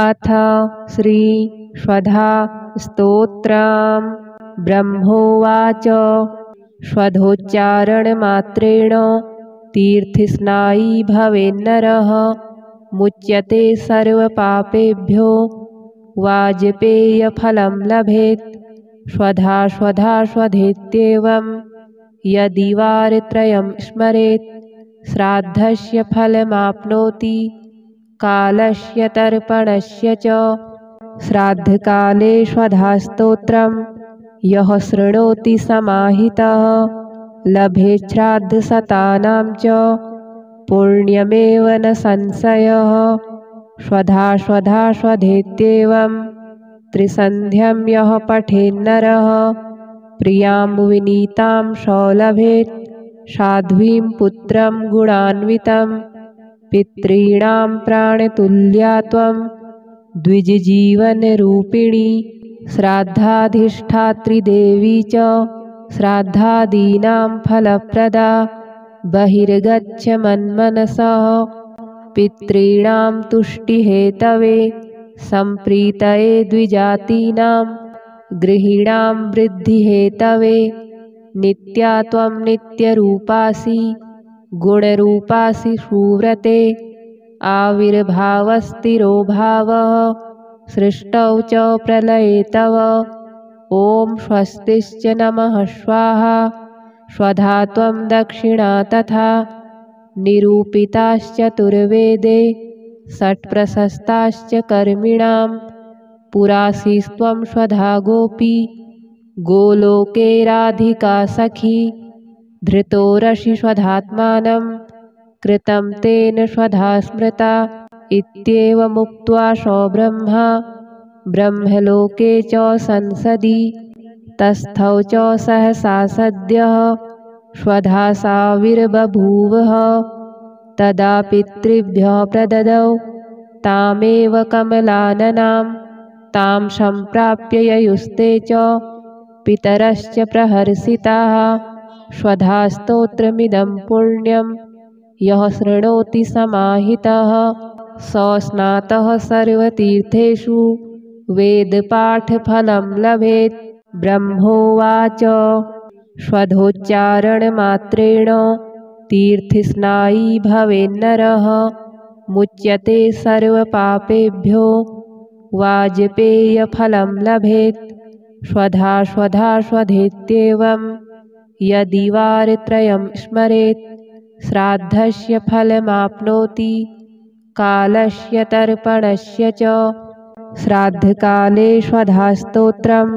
अथ श्री स्वधा स्तोत्रम्। ब्रह्मोवाच स्वधोच्चारणमात्रेण तीर्थस्नायी भवेन्नरः मुच्यते सर्वपापेभ्यो वाजपेयफलं लभेत्। स्वधा स्वधा स्वधेत्येवं यदि वारत्रयं स्मरेत् श्राद्धस्य फलमाप्नोति कालस्य तर्पणस्य च। श्राद्धकाले स्वधास्तोत्रं यः शृणोति समाहितः लभेत् श्राद्धशतानां च पुण्यमेव न संशयः। स्वधा स्वधा स्वधेत्येवं त्रिसन्ध्यं यः पठेन्नरः प्रियां विनीतां सौलभेत् साध्वीं पुत्रं गुणान्वितं। पितॄणां प्राणतुल्या त्वं द्विजजीवनरूपिणी श्राद्धाधिष्ठात्री देवी च श्राद्धादीनां फलप्रदा। बहिर्गच्छ मन्मनसः पितॄणां तुष्टिहेतवे सम्प्रीतये द्विजातीनां गृहीणां वृद्धिहेतवे। नित्या त्वं नित्यरूपासि गुणरूपासि सुव्रते आविर्भावस्थिरो भावः सृष्टौ च प्रलये तव। ॐ स्वस्तिश्च नमः स्वाहा स्वधा त्वं दक्षिणा तथा निरूपिताश्चतुर्वेदे षट्प्रशस्ताश्च कर्मिणां पुरासीस्त्वं स्वधा गोपी गोलोके राधिका सखी। धृतोरसि स्वधात्मानं कृतं तेन स्वधा स्मृता इत्येवमुक्त्वा सब्रह्मा ब्रह्मलोके च संसदि तस्थौ च सहसा सद्यः स्वधा साविर्बभूवः। तदा पितृभ्यः प्रददौ तामेव कमलाननां तां सम्प्राप्य ययुस्ते च पितरश्च प्रहर्षिताः। स्वधा स्तोत्रमिदं पुण्यं यः शृणोति समाहितः स स्नातः सर्वतीर्थेषु वेदपाठफलं लभेत्। ब्रह्मोवाच स्वधोच्चारणमात्रेण तीर्थस्नायी भवेन्नरः मुच्यते सर्वपापेभ्यो वाजपेयफलं लभेत्। स्वधा स्वधा स्वधेत्येवं यदि वारत्रयं स्मरेत् श्राद्धस्य फलमाप्नोति कालस्य तर्पणस्य च। श्राद्धकाले स्वधास्तोत्रं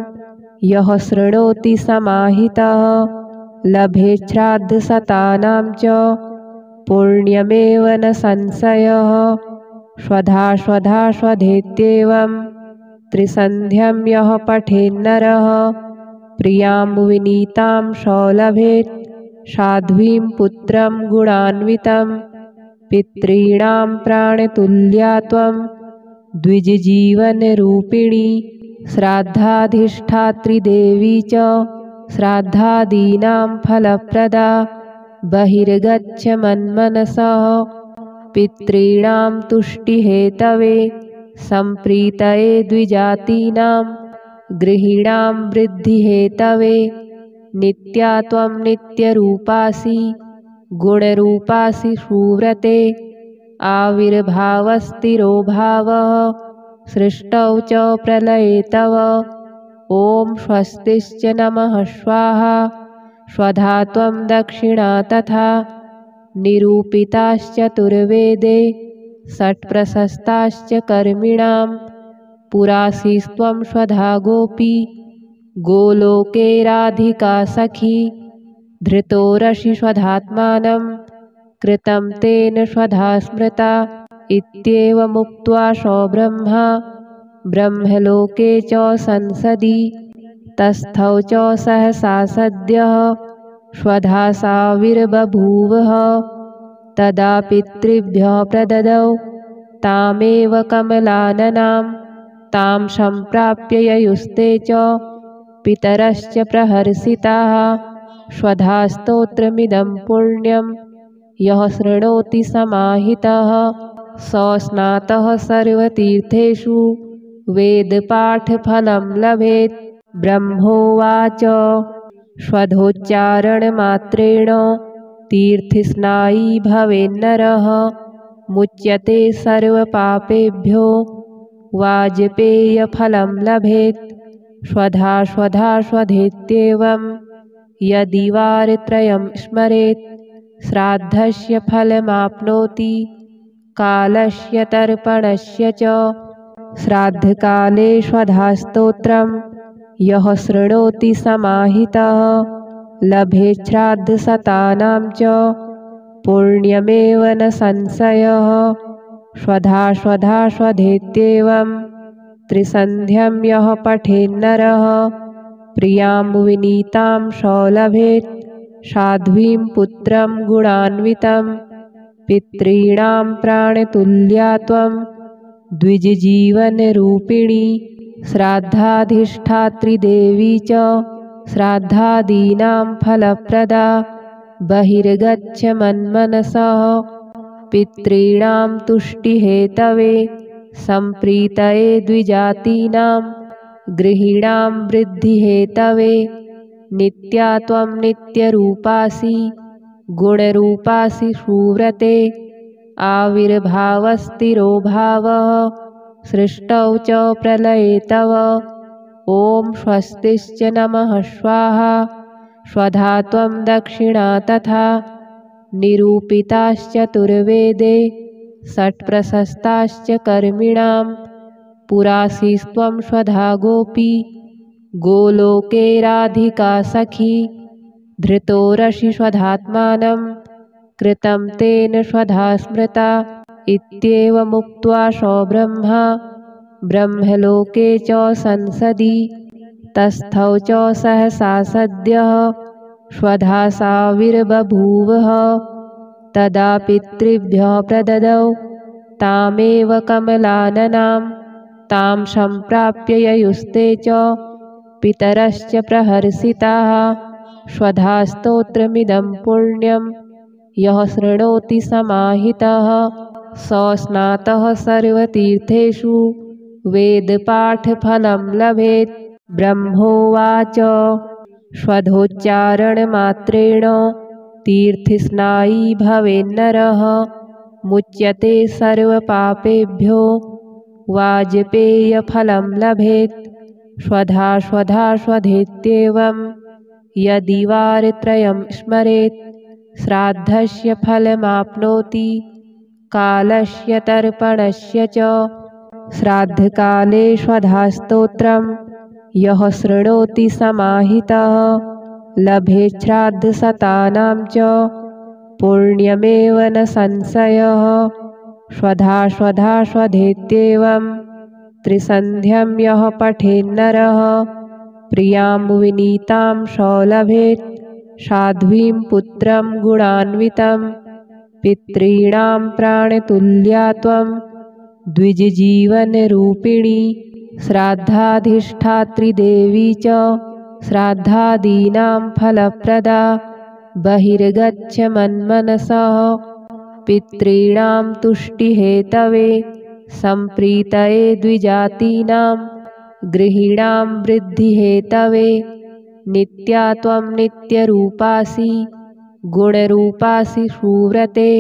यः शृणोति समाहितः लभेत् श्राद्धशतानां च पुण्यमेव न संशयः। स्वधा स्वधा स्वधेत्येवं त्रिसन्ध्यं यः पठेन्नरः प्रियां विनीतां सौलभेत् साध्वीं पुत्रं गुणान्वितं। पितॄणां प्राणतुल्या त्वं द्विजजीवनरूपिणी श्राद्धाधिष्ठात्री देवी च श्राद्धादीनां फलप्रदा। बहिर्गच्छ मन्मनसः पितॄणां तुष्टिहेतवे सम्प्रीतये द्विजातीनां गृहीणां वृद्धिहेतवे। नित्या त्वं नित्यरूपासि गुणरूपासि सुव्रते आविर्भावस्थिरो भावः सृष्टौ च प्रलये तव। ॐ स्वस्तिश्च नमः स्वाहा स्वधा त्वं दक्षिणा तथा निरूपिताश्चतुर्वेदे षट्प्रशस्ताश्च कर्मिणां पुरासीस्त्वं स्वधा गोपी गोलोके राधिका सखी। धृतोरसि स्वधात्मानं कृतं तेन स्वधा स्मृता इत्येवमुक्त्वा सब्रह्मा ब्रह्मलोके च संसदि तस्थौ च सहसा सद्यः स्वधा साविर्बभूवः। तदा पितृभ्यः प्रददौ तामेव कमलाननां तां सम्प्राप्य ययुस्ते च पितरश्च प्रहर्षिताः। स्वधा स्तोत्रमिदं पुण्यं यः शृणोति समाहितः स स्नातः सर्वतीर्थेषु वेदपाठफलं लभेत्। ब्रह्मोवाच स्वधोच्चारणमात्रेण तीर्थस्नायी भवेन्नरः मुच्यते सर्वपापेभ्यो वाजपेयफलं लभेत्। स्वधा स्वधा स्वधेत्येवं यदि वारत्रयं स्मरेत् श्राद्धस्य फलमाप्नोति कालस्य तर्पणस्य च। श्राद्धकाले स्वधास्तोत्रं यः शृणोति समाहितः लभेत् श्राद्धशतानां च पुण्यमेव न संशयः। स्वधा स्वधा स्वधेत्येवं त्रिसन्ध्यं यः पठेन्नरः प्रियां विनीतां सौलभेत् साध्वीं पुत्रं गुणान्वितं। पितॄणां प्राणतुल्या त्वं द्विजजीवनरूपिणी श्राद्धाधिष्ठात्री देवी च श्राद्धादीनां फलप्रदा। बहिर्गच्छ मन्मनसः पितॄणां तुष्टिहेतवे सम्प्रीतये द्विजातीनां गृहीणां वृद्धिहेतवे। नित्या त्वं नित्यरूपासि गुणरूपासि सुव्रते आविर्भावस्थिरो भावः सृष्टौ च प्रलये तव। ॐ स्वस्तिश्च नमः स्वाहा स्वधा त्वं दक्षिणा तथा निरूपिताश्चतुर्वेदे षट्प्रशस्ताश्च कर्मिणां पुरासीस्त्वं स्वधा गोपी गोलोके राधिका सखी। धृतोरसि स्वधात्मानं कृतं तेन स्वधा स्मृता इत्येवमुक्त्वा सब्रह्मा ब्रह्मलोके च संसदि तस्थौ च सहसा सद्यः स्वधा साविर्बभूवः। तदा पितृभ्यः प्रददौ तामेव कमलाननां तां सम्प्राप्य ययुस्ते च पितरश्च प्रहर्षिताः। स्वधा स्तोत्रमिदं पुण्यं यः शृणोति समाहितः स स्नातः सर्वतीर्थेषु वेदपाठफलं लभेत्। ब्रह्मोवाच स्वधोच्चारणमात्रेण तीर्थस्नायी भवेन्नरः मुच्यते सर्वपापेभ्यो वाजपेयफलं लभेत्। स्वधा स्वधा स्वधेत्येवं यदि वारत्रयं स्मरेत् श्राद्धस्य फलमाप्नोति कालस्य तर्पणस्य च। श्राद्धकाले स्वधास्तोत्रं यः शृणोति समाहितः लभेत् श्राद्धशतानां च पुण्यमेव न संशयः। स्वधा स्वधा स्वधेत्येवं त्रिसन्ध्यं यः पठेन्नरः प्रियां विनीतां सौलभेत् साध्वीं पुत्रं गुणान्वितं। पितॄणां प्राणतुल्या त्वं द्विजजीवनरूपिणी श्राद्धाधिष्ठात्री देवी च श्राद्धादीनां फलप्रदा। बहिर्गच्छ मन्मनसः पितॄणां तुष्टिहेतवे सम्प्रीतये द्विजातीनां गृहीणां वृद्धिहेतवे। नित्या त्वं नित्यरूपासि गुणरूपासि सुव्रते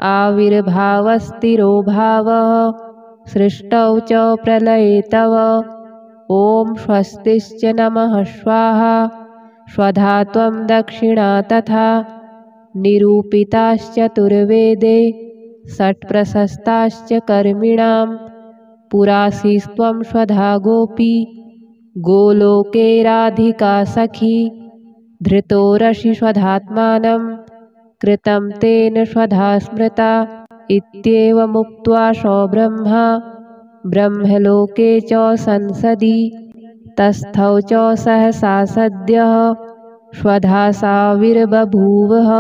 आविर्भावस्थिरो भावः सृष्टौ च प्रलये तव। ॐ स्वस्तिश्च नमः स्वाहा स्वधा त्वं दक्षिणा तथा निरूपिताश्चतुर्वेदे षट्प्रशस्ताश्च कर्मिणां पुरासीस्त्वं स्वधा गोपी गोलोके राधिका सखी। धृतोरसि स्वधात्मानं कृतं तेन स्वधा स्मृता इत्येवमुक्त्वा सब्रह्मा ब्रह्मलोके च संसदि तस्थौ च सहसा सद्यः स्वधा साविर्बभूवः।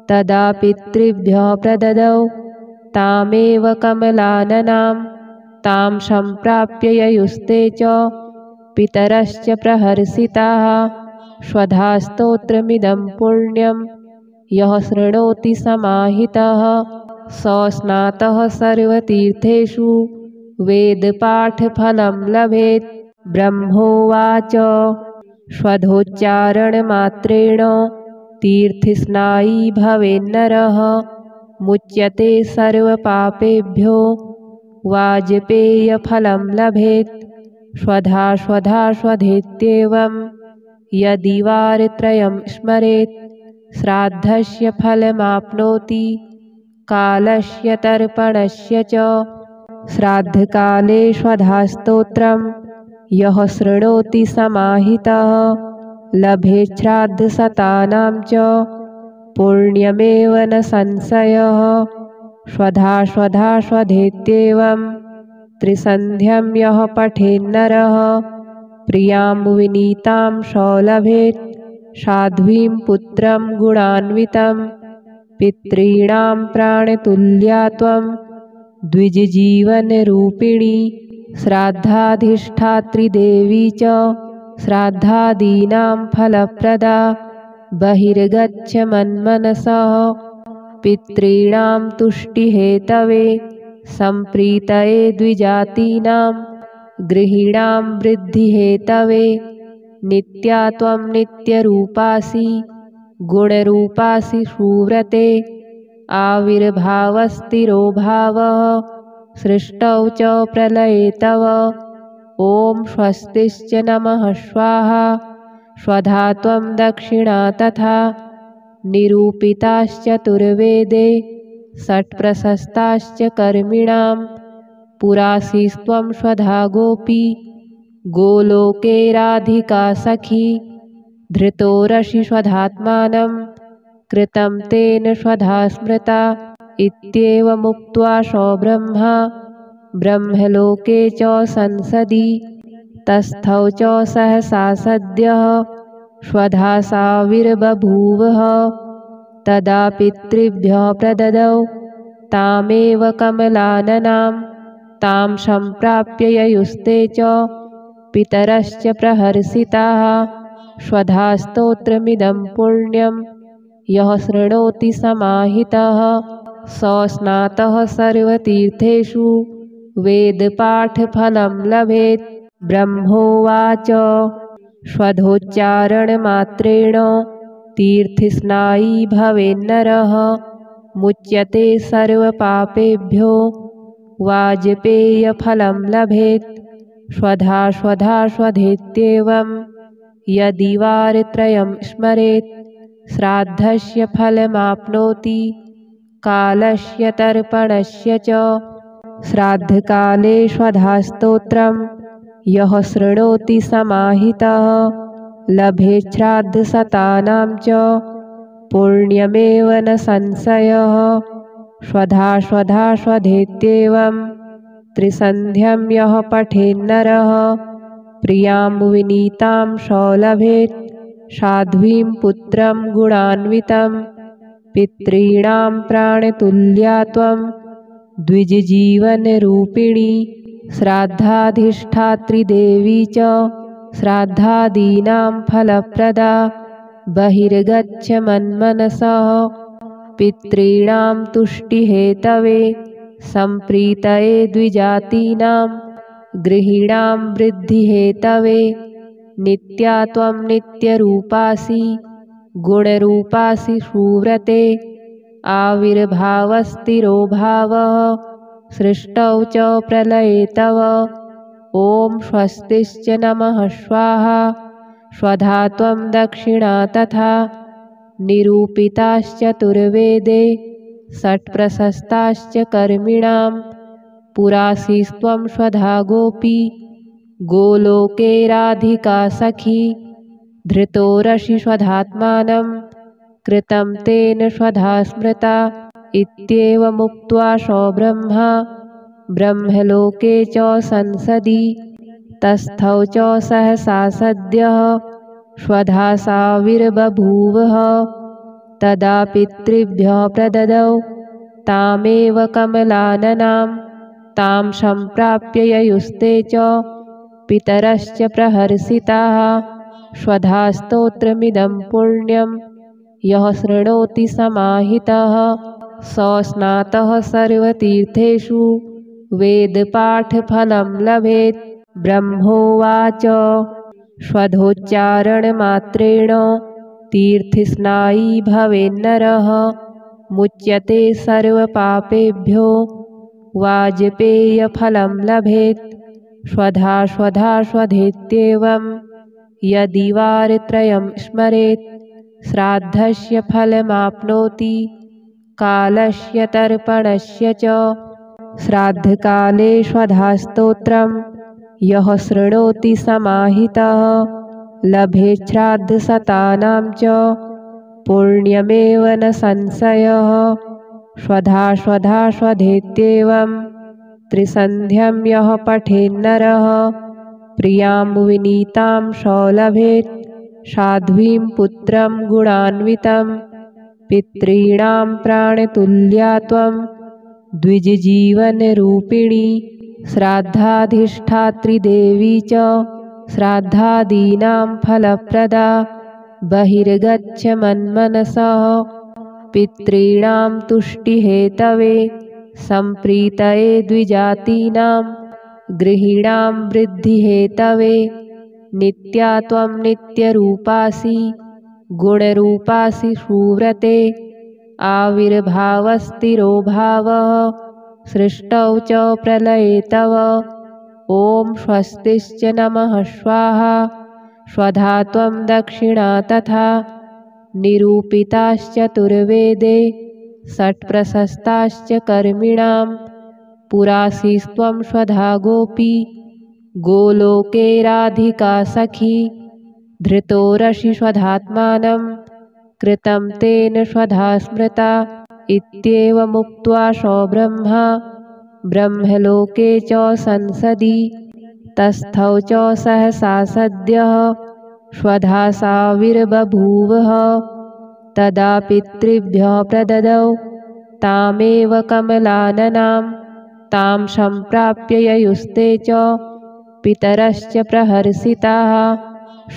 तदा पितृभ्यः प्रददौ तामेव कमलाननां तां सम्प्राप्य ययुस्ते च पितरश्च प्रहर्षिताः। स्वधा स्तोत्रमिदं पुण्यं यः शृणोति समाहितः स स्नातः सर्वतीर्थेषु वेदपाठफलं लभेत्। ब्रह्मोवाच स्वधोच्चारणमात्रेण तीर्थस्नायी भवेन्नरः मुच्यते सर्वपापेभ्यो वाजपेयफलं लभेत्। स्वधा स्वधा स्वधेत्येवं यदि वारत्रयं स्मरेत् श्राद्धस्य फलमाप्नोति कालस्य तर्पणस्य च। श्राद्धकाले स्वधास्तोत्रं यः शृणोति समाहितः लभेत् श्राद्धशतानां च पुण्यमेव न संशयः। स्वधा स्वधा स्वधेत्येवं त्रिसन्ध्यं यः पठेन्नरः प्रियां विनीतां सौलभेत्। साध्वीं पुत्रं गुणान्वितं पितॄणां प्राणतुल्या त्वं द्विजजीवनरूपिणी। श्राद्धाधिष्ठात्री देवी च श्राद्धादीनां फलप्रदा। बहिर्गच्छ मन्मनसः पितॄणां तुष्टिहेतवे सम्प्रीतये द्विजातीनां गृहीणां वृद्धिहेतवे। नित्या त्वं नित्यरूपासि गुणरूपासि सुव्रते आविर्भावस्थिरो भावः सृष्टौ च प्रलये तव। ॐ स्वस्तिश्च नमः स्वाहा। स्वधा त्वं दक्षिणा तथा निरूपिताश्चतुर्वेदे षट्प्रशस्ताश्च कर्मिणां पुरासीस्त्वं स्वधा गोपी गोलोके राधिका सखी। धृतोरसि स्वधात्मानं कृतं तेन स्वधा स्मृता इत्येवमुक्त्वा सब्रह्मा ब्रह्मलोके च संसदि तस्थौ च सहसा सद्यः स्वधा साविर्बभूवः। तदा पितृभ्यः प्रददौ तामेव कमलाननां तां सम्प्राप्य ययुस्ते च पितरश्च प्रहर्षिताः। स्वधा स्तोत्रमिदं पुण्यं यः शृणोति समाहितः स स्नातः सर्वतीर्थेषु वेदपाठफलं लभेत्। ब्रह्मोवाच स्वधोच्चारणमात्रेण तीर्थस्नायी भवेन्नरः मुच्यते सर्वपापेभ्यो वाजपेयफलं लभेत्। स्वधा स्वधा स्वधेत्येवं यदि वारत्रयं स्मरेत् श्राद्धस्य फलमाप्नोति कालस्य तर्पणस्य च। श्राद्धकाले स्वधास्तोत्रं यः शृणोति समाहितः लभेत् श्राद्धशतानां च पुण्यमेव न संशयः। स्वधा स्वधा स्वधेत्येवं त्रिसन्ध्यं यः पठेन्नरः प्रियां विनीतां सौलभेत्। साध्वीं पुत्रं गुणान्वितं पितॄणां प्राणतुल्या त्वं द्विजजीवनरूपिणी। श्राद्धाधिष्ठात्री देवी च श्राद्धादीनां फलप्रदा। बहिर्गच्छ मन्मनसः पितॄणां तुष्टिहेतवे सम्प्रीतये द्विजातीनां गृहीणां वृद्धिहेतवे। नित्या त्वं नित्यरूपासि गुणरूपासि सुव्रते आविर्भावस्थिरो भावः सृष्टौ च प्रलये तव। ॐ स्वस्तिश्च नमः स्वाहा। स्वधा त्वं दक्षिणा तथा निरूपिताश्चतुर्वेदे षट्प्रशस्ताश्च कर्मिणां पुरासीस्त्वं स्वधा गोपी गोलोके राधिका सखी। धृतोरसि स्वधात्मानं कृतं तेन स्वधा स्मृता इत्येवमुक्त्वा सब्रह्मा ब्रह्मलोके च संसदि तस्थौ च सहसा सद्यः स्वधा साविर्बभूवः। तदा पितृभ्यः प्रददौ तामेव कमलाननां तां सम्प्राप्य ययुस्ते च पितरश्च प्रहर्षिताः। स्वधा स्तोत्रमिदं पुण्यं यः शृणोति समाहितः स स्नातः सर्वतीर्थेषु वेदपाठफलं लभेत्। ब्रह्मोवाच स्वधोच्चारणमात्रेण तीर्थस्नायी भवेन्नरः मुच्यते सर्वपापेभ्यो वाजपेयफलं लभेत्। स्वधा स्वधा स्वधेत्येवं यदि वारत्रयं स्मरेत् श्राद्धस्य फलमाप्नोति कालस्य तर्पणस्य च। श्राद्धकाले स्वधास्तोत्रं यः शृणोति समाहितः लभेत् श्राद्धशतानां च पुण्यमेव न संशयः। स्वधा स्वधा स्वधेत्येवं त्रिसन्ध्यं यः पठेन्नरः प्रियां विनीतां स लभेत्। साध्वीं पुत्रं गुणान्वितं पितॄणां प्राणतुल्या त्वं द्विजजीवनरूपिणी। श्राद्धाधिष्ठात्री देवी च श्राद्धादीनां फलप्रदा। बहिर्गच्छ मन्मनसः पितॄणां तुष्टिहेतवे सम्प्रीतये द्विजातीनां गृहीणां वृद्धिहेतवे। नित्या त्वं नित्यरूपासि गुणरूपासि सुव्रते। आविर्भावस्थिरो भावः सृष्टौ च प्रलये तव। ॐ स्वस्तिश्च नमः स्वाहा स्वधा त्वं दक्षिणा तथा। निरूपिताश्चतुर्वेदे षट्प्रशस्ताश्च कर्मिणां पुरासीस्त्वं स्वधा गोपी गोलोके राधिका सखी। धृतोरसि स्वधात्मानं कृतं तेन स्वधा स्मृता। इत्येवमुक्त्वा स ब्रह्मा ब्रह्मलोके च संसदि तस्थौ च सहसा सद्यः स्वधा साविर्बभूवः। तदा पितृभ्यः प्रददौ तामेव कमलाननां तां सम्प्राप्य ययुस्ते च पितरश्च प्रहर्षिताः।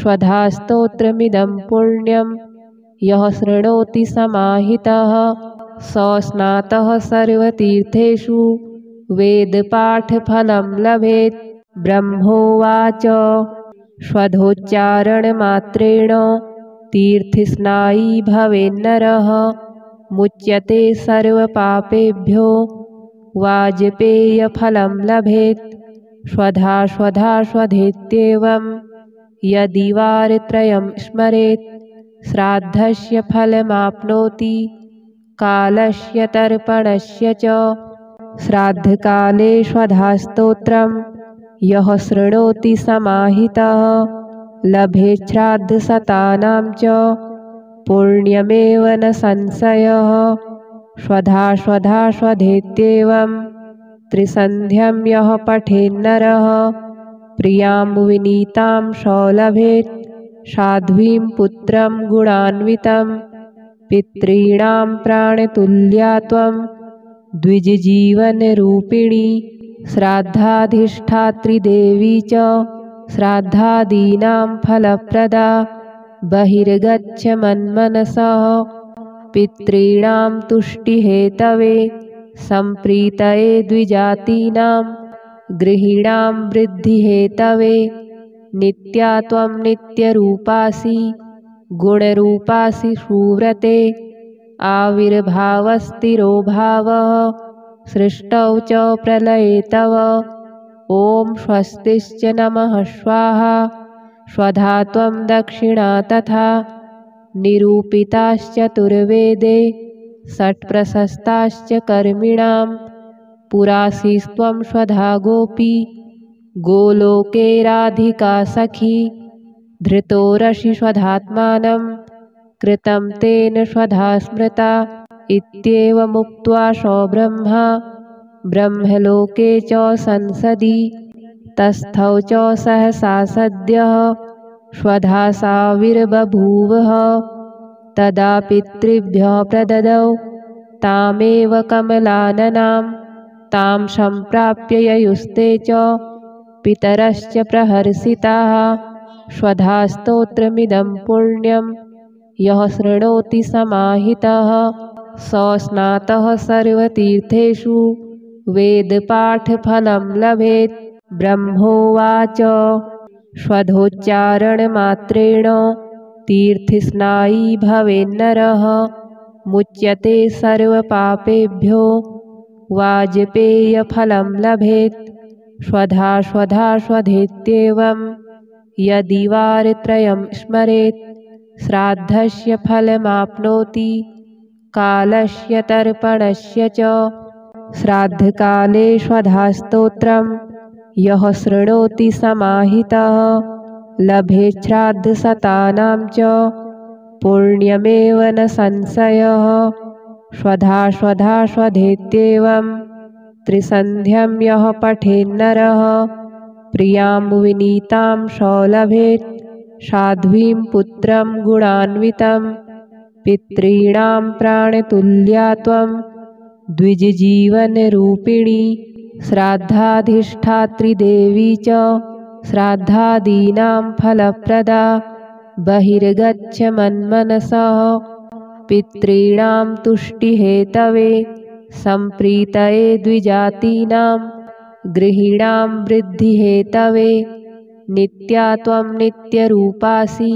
स्वधा स्तोत्रमिदं पुण्यं यः शृणोति समाहितः स स्नातः सर्वतीर्थेषु वेदपाठफलं लभेत्। ब्रह्मोवाच स्वधोच्चारणमात्रेण तीर्थस्नायी भवेन्नरः मुच्यते सर्वपापेभ्यो वाजपेयफलं लभेत्। स्वधा स्वधा स्वधेत्येवं यदि वारत्रयं स्मरेत् श्राद्धस्य फलमाप्नोति कालस्य तर्पणस्य च। श्राद्धकाले स्वधास्तोत्रं यः शृणोति समाहितः लभेत् श्राद्धशतानां च पुण्यमेव न संशयः। स्वधा स्वधा स्वधेत्येवं त्रिसन्ध्यं यः पठेन्नरः प्रियां विनीतां स लभेत्। साध्वीं पुत्रं गुणान्वितं पितॄणां प्राणतुल्या त्वं द्विजजीवनरूपिणी। श्राद्धाधिष्ठात्री देवी च श्राद्धादीनां फलप्रदा। बहिर्गच्छ मन्मनसः पितॄणां तुष्टिहेतवे सम्प्रीतये द्विजातीनां गृहीणां वृद्धिहेतवे। नित्या त्वं नित्यरूपासि गुणरूपासि सुव्रते। आविर्भावस्थिरो भावः सृष्टौ च प्रलये तव। ॐ स्वस्तिश्च नमः स्वाहा स्वधा त्वं दक्षिणा तथा। निरूपिताश्चतुर्वेदे षट्प्रशस्ताश्च कर्मिणां पुरासीस्त्वं स्वधा गोपी गोलोके राधिका सखी। धृतोरसि स्वधात्मानं कृतं तेन स्वधा स्मृता। इत्येवमुक्त्वा स ब्रह्मा ब्रह्मलोके च संसदि तस्थौ च सहसा सद्यः स्वधा साविर्बभूवः। तदा पितृभ्यः प्रददौ तामेव कमलाननां तां सम्प्राप्य ययुस्ते च पितरश्च प्रहर्षिताः। स्वधा स्तोत्रमिदं पुण्यं यः शृणोति समाहितः स स्नातः सर्वतीर्थेषु वेदपाठफलं लभेत्। ब्रह्मोवाच स्वधोच्चारणमात्रेण तीर्थस्नायी भवेन्नरः मुच्यते सर्वपापेभ्यो वाजपेयफलं लभेत्। स्वधा स्वधा स्वधेत्येवं यदि वारत्रयं स्मरेत् श्राद्धस्य फलमाप्नोति कालस्य तर्पणस्य च। श्राद्धकाले स्वधास्तोत्रं यः शृणोति समाहितः लभेत् श्राद्धशतानां च पुण्यमेव न संशयः। स्वधा स्वधा स्वधेत्येवं त्रिसन्ध्यं यः पठेन्नरः प्रियां विनीतां स लभेत् साध्वीं पुत्रं गुणान्वितं। पितॄणां प्राणतुल्या त्वं द्विजजीवनरूपिणी श्राद्धाधिष्ठात्री देवी च श्राद्धादीनां फलप्रदा। बहिर्गच्छ मन्मनसः पितॄणां तुष्टिहेतवे सम्प्रीतये द्विजातीनां गृहीणां वृद्धिहेतवे। नित्या त्वं नित्यरूपासि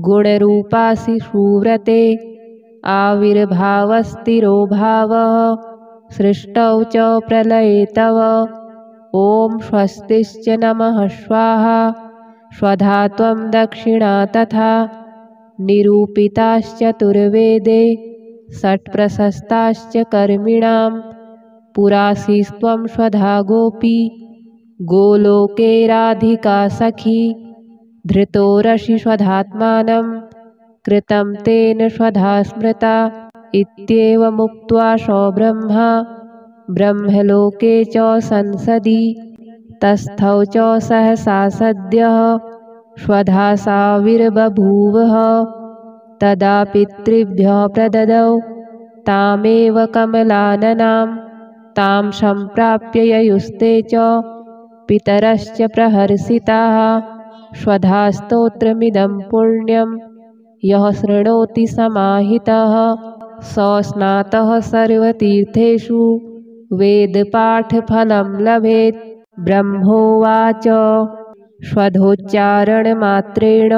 गुणरूपासि सुव्रते आविर्भावस्थिरो भावः सृष्टौ च प्रलये तव। ॐ स्वस्तिश्च नमः स्वाहा स्वधा त्वं दक्षिणा तथा निरूपिताश्चतुर्वेदे षट्प्रशस्ताश्च कर्मिणां पुरासीस्त्वं स्वधा गोपी गोलोके राधिका सखी। धृतोरसि स्वधात्मानं कृतं तेन स्वधा स्मृता इत्येवमुक्त्वा स ब्रह्मा ब्रह्मलोके च संसदि तस्थौ च सहसा सद्यः स्वधा साविर्बभूवः। तदा पितृभ्यः प्रददौ तामेव कमलाननां तां सम्प्राप्य ययुस्ते च पितरश्च प्रहर्षिताः। स्वधा स्तोत्रमिदं पुण्यं यः शृणोति समाहितः स स्नातः सर्वतीर्थेषु वेदपाठफलं लभेत्। ब्रह्मोवाच स्वधोच्चारणमात्रेण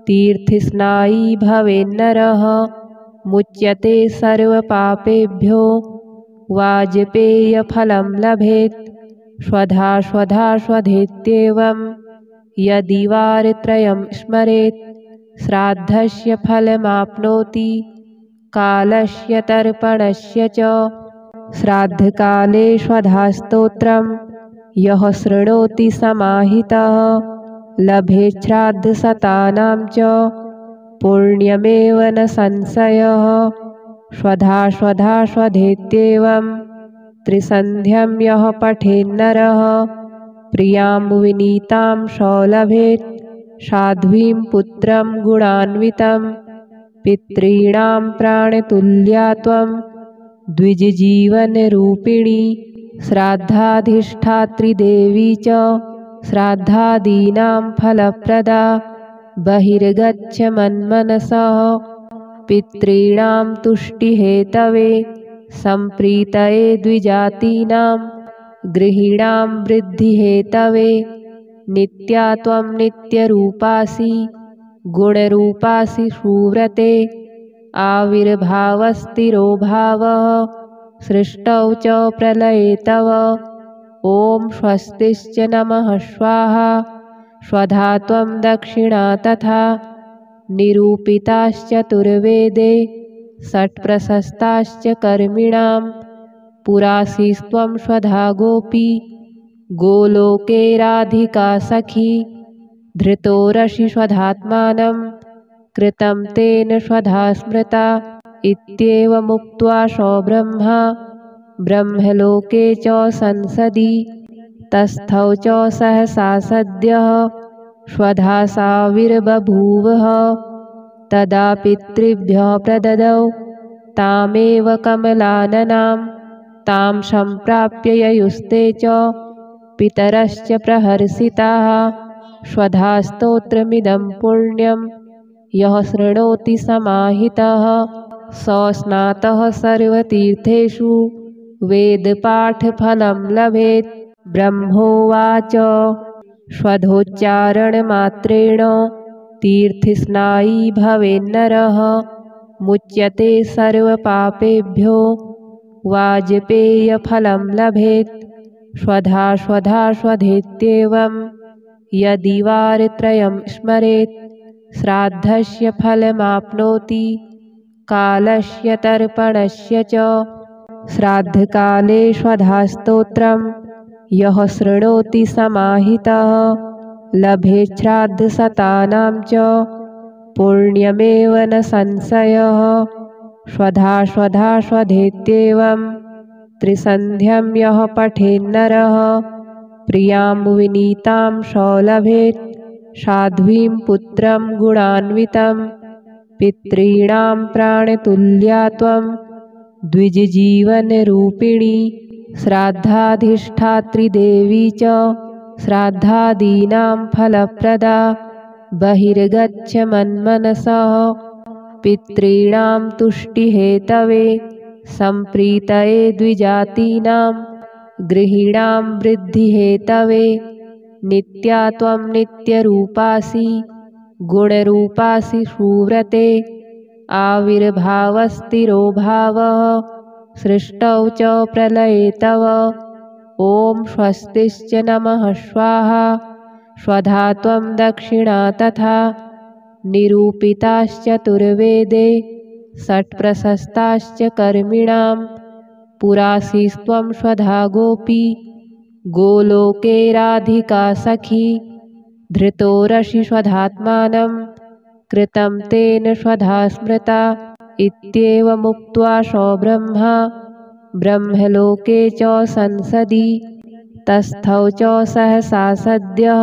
तीर्थस्नायी भवेन्नरः मुच्यते सर्वपापेभ्यो वाजपेयफलं लभेत्। स्वधा स्वधा स्वधेत्येवं यदि वारत्रयं स्मरेत् श्राद्धस्य फलमाप्नोति कालस्य तर्पणस्य च। श्राद्धकाले स्वधास्तोत्रं यः शृणोति समाहितः लभेत् श्राद्धशतानां च पुण्यमेव न संशयः। स्वधा स्वधा स्वधेत्येवं त्रिसन्ध्यं यः पठेन्नरः प्रियां विनीतां स लभेत् साध्वीं पुत्रं गुणान्वितं। पितॄणां प्राणतुल्या त्वं द्विजजीवनरूपिणी श्राद्धाधिष्ठात्री देवी च श्राद्धादीनां फलप्रदा। बहिर्गच्छ मन्मनसः पितॄणां तुष्टिहेतवे सम्प्रीतये द्विजातीनां गृहीणां वृद्धिहेतवे। नित्या त्वं नित्यरूपासि गुणरूपासि सुव्रते आविर्भावस्थिरो भावः सृष्टौ च प्रलये तव। ॐ स्वस्तिश्च नमः स्वाहा स्वधा त्वं दक्षिणा तथा निरूपिताश्चतुर्वेदे षट्प्रशस्ताश्च कर्मिणां पुरासीस्त्वं स्वधा गोपी गोलोके राधिका सखी। धृतोरसि स्वधात्मानं कृतं तेन स्वधा स्मृता इत्येवमुक्त्वा स ब्रह्मा ब्रह्मलोके च संसदि तस्थौ च सहसा सद्यः स्वधा साविर्बभूवः। तदा पितृभ्यः प्रददौ तामेव कमलाननां तां सम्प्राप्य ययुस्ते च पितरश्च प्रहर्षिताः। स्वधा स्तोत्रमिदं पुण्यं यः शृणोति समाहितः स स्नातः सर्वतीर्थेषु वेदपाठफलं लभेत्। ब्रह्मोवाच स्वधोच्चारणमात्रेण तीर्थस्नायी भवेन्नरः। मुच्यते सर्वपापेभ्यो वाजपेयफलं लभेत्। स्वधा स्वधा स्वधेत्येवं यदि वारत्रयं स्मरेत्। श्राद्धस्य फलमाप्नोति कालस्य तर्पणस्य च। श्राद्धकाले स्वधास्तोत्रं यः शृणोति समाहितः लभेत् श्राद्धशतानां च पुण्यमेव न संशयः। स्वधा स्वधा स्वधेत्येवं त्रिसन्ध्यं यः पठेन्नरः प्रियां विनीतां सौलभेत्। साध्वीं पुत्रं गुणान्वितं पितॄणां प्राणतुल्या त्वं द्विजजीवनरूपिणी। श्राद्धाधिष्ठात्री देवी च श्राद्धादीनां फलप्रदा। बहिर्गच्छ मन्मनसः पितॄणां तुष्टिहेतवे। सम्प्रीतये द्विजातीनां गृहीणां वृद्धिहेतवे। नित्या त्वं नित्यरूपासि गुणरूपासि सुव्रते। आविर्भावस्थिरो भावः सृष्टौ च प्रलये तव। ॐ स्वस्तिश्च नमः स्वाहा स्वधा त्वं दक्षिणा तथा। निरूपिताश्चतुर्वेदे षट्प्रशस्ताश्च कर्मिणां। पुरासीस्त्वं स्वधा गोपी गोलोके राधिका सखी। धृतोरसि स्वधात्मानं कृतं तेन स्वधा स्मृता। इत्येवमुक्त्वा सब्रह्मा ब्रह्मलोके च संसदि। तस्थौ च सहसा सद्यः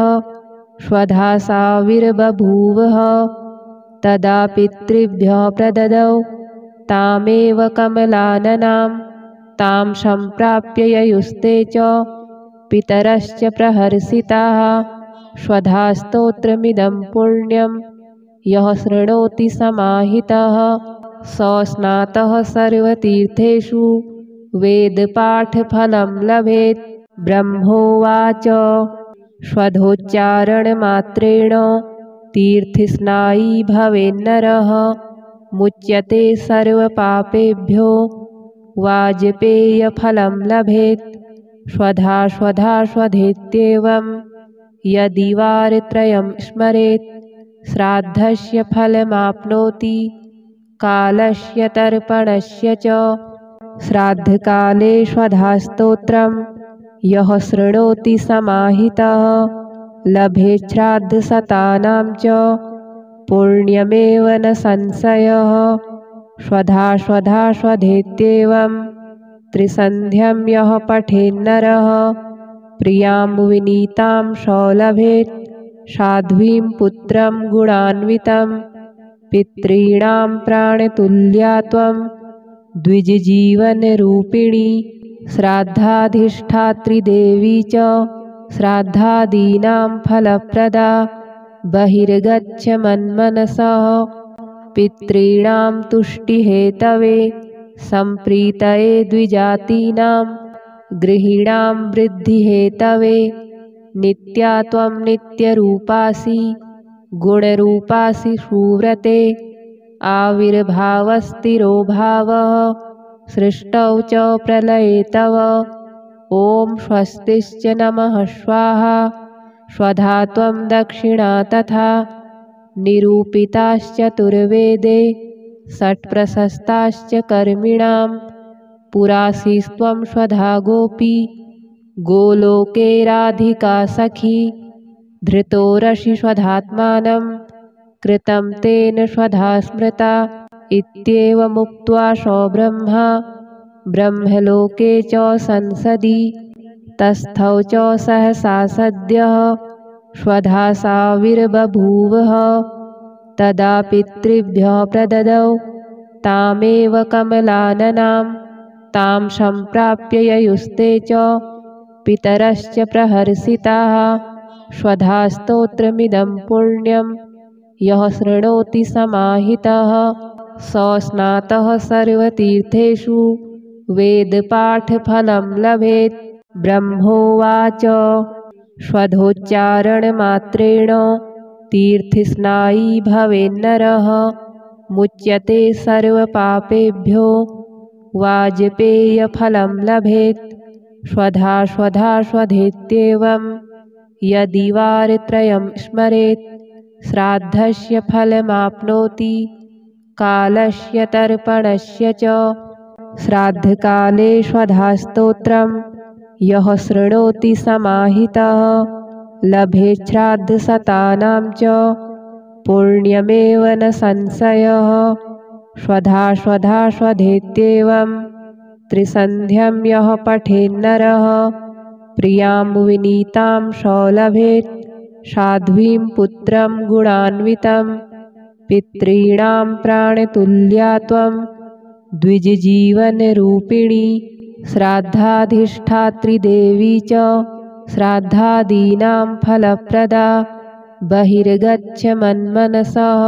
स्वधा साविर्बभूवः। तदा पितृभ्यः प्रददौ तामेव कमलाननां। तां सम्प्राप्य ययुस्ते च पितरश्च प्रहर्षिताः। स्वधा स्तोत्रमिदं पुण्यं यः शृणोति समाहितः स स्नातः सर्वतीर्थेषु वेदपाठफलं लभेत्। ब्रह्मोवाच स्वधोच्चारणमात्रेण तीर्थस्नायी भवेन्नरः। मुच्यते सर्वपापेभ्यो वाजपेयफलं लभेत्। स्वधा स्वधा स्वधेत्येवं यदि वारत्रयं स्मरेत्। श्राद्धस्य फलमाप्नोति कालस्य तर्पणस्य च। श्राद्धकाले स्वधास्तोत्रं यः शृणोति समाहितः लभेत् श्राद्धशतानां च पुण्यमेव न संशयः। स्वधा स्वधा स्वधेत्येवं त्रिसन्ध्यं यः पठेन्नरः प्रियां विनीतां सौलभेत्। साध्वीं पुत्रं गुणान्वितं पितॄणां प्राणतुल्या त्वं द्विजजीवनरूपिणी। श्राद्धाधिष्ठात्री देवी च श्राद्धादीनां फलप्रदा। बहिर्गच्छ मन्मनसः पितॄणां तुष्टिहेतवे। सम्प्रीतये द्विजातीनां गृहीणां वृद्धिहेतवे। नित्या त्वं नित्यरूपासि गुणरूपासि सुव्रते। आविर्भावस्थिरो भावः सृष्टौ च प्रलये तव। ॐ स्वस्तिश्च नमः स्वाहा स्वधा त्वं दक्षिणा तथा। निरूपिताश्चतुर्वेदे षट्प्रशस्ताश्च कर्मिणां। पुरासीस्त्वं स्वधा गोपी गोलोके राधिका सखी। धृतोरसि स्वधात्मानं कृतं तेन स्वधा स्मृता। इत्येवमुक्त्वा सब्रह्मा ब्रह्मलोके च संसदि। तस्थौ च सहसा सद्यः स्वधा साविर्बभूवः। तदा पितृभ्यः प्रददौ तामेव कमलाननां। तां सम्प्राप्य ययुस्ते च पितरश्च प्रहर्षिताः। स्वधा स्तोत्रमिदं पुण्यं यः शृणोति समाहितः स स्नातः सर्वतीर्थेषु वेदपाठफलं लभेत्। ब्रह्मोवाच स्वधोच्चारणमात्रेण तीर्थस्नायी भवेन्नरः मुच्यते सर्वपापेभ्यो वाजपेयफलं लभेत्। स्वधा स्वधा स्वधेत्येवं यदि वारत्रयं स्मरेत् श्राद्धस्य फलमाप्नोति कालस्य तर्पणस्य च। श्राद्धकाले स्वधास्तोत्रं यः शृणोति समाहितः लभेत् श्राद्धशतानां च पुण्यमेव न संशयः। स्वधा स्वधा स्वधेत्येवं त्रिसन्ध्यं यः पठेन्नरः प्रियां विनीतां सौलभेत् साध्वीं पुत्रं गुणान्वितं। पितॄणां प्राणतुल्या त्वं द्विजजीवनरूपिणी श्राद्धाधिष्ठात्री देवी च श्राद्धादीनां फलप्रदा। बहिर्गच्छ मन्मनसः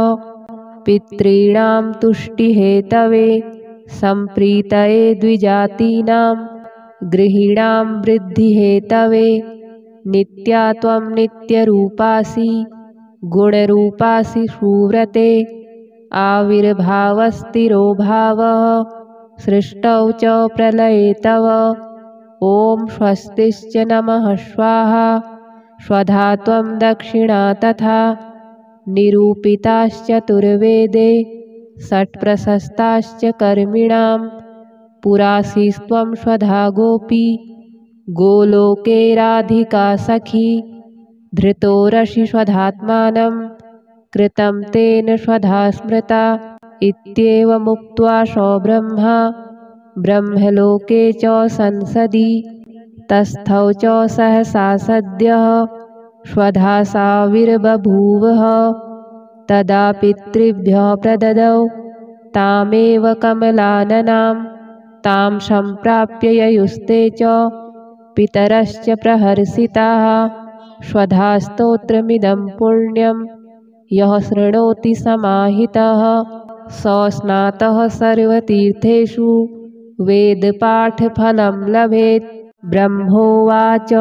पितॄणां तुष्टिहेतवे सम्प्रीतये द्विजातीनां गृहीणां वृद्धिहेतवे। नित्या त्वं नित्यरूपासि गुणरूपासि सुव्रते आविर्भावस्थिरो भावः सृष्टौ च प्रलये तव। ॐ स्वस्तिश्च नमः स्वाहा स्वधा त्वं दक्षिणा तथा निरूपिताश्चतुर्वेदे षट्प्रशस्ताश्च कर्मिणां। पुरासीस्त्वं स्वधा गोपी गोलोके राधिका सखी। धृतोरसि स्वधात्मानं कृतं तेन स्वधा स्मृता। इत्येवमुक्त्वा सब्रह्मा ब्रह्मलोके च संसदि तस्थौ च सहसा सद्यः स्वधा साविर्बभूवः। तदा पितृभ्यः प्रददौ तामेव कमलाननां तां सम्प्राप्य ययुस्ते च पितरश्च प्रहर्षिताः। स्वधा स्तोत्रमिदं पुण्यं यः शृणोति समाहितः स स्नातः सर्वतीर्थेषु वेदपाठफलं लभेत्। ब्रह्मोवाच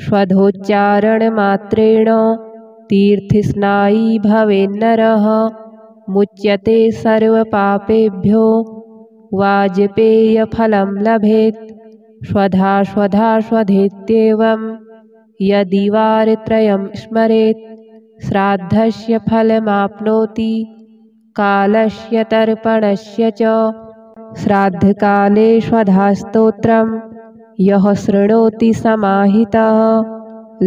स्वधोच्चारणमात्रेण तीर्थस्नायी भवेन्नरः मुच्यते सर्वपापेभ्यो वाजपेयफलं लभेत्। स्वधा स्वधा स्वधेत्येवं यदि वारत्रयं स्मरेत् श्राद्धस्य फलमाप्नोति कालस्य तर्पणस्य च। श्राद्धकाले स्वधास्तोत्रं यः शृणोति समाहितः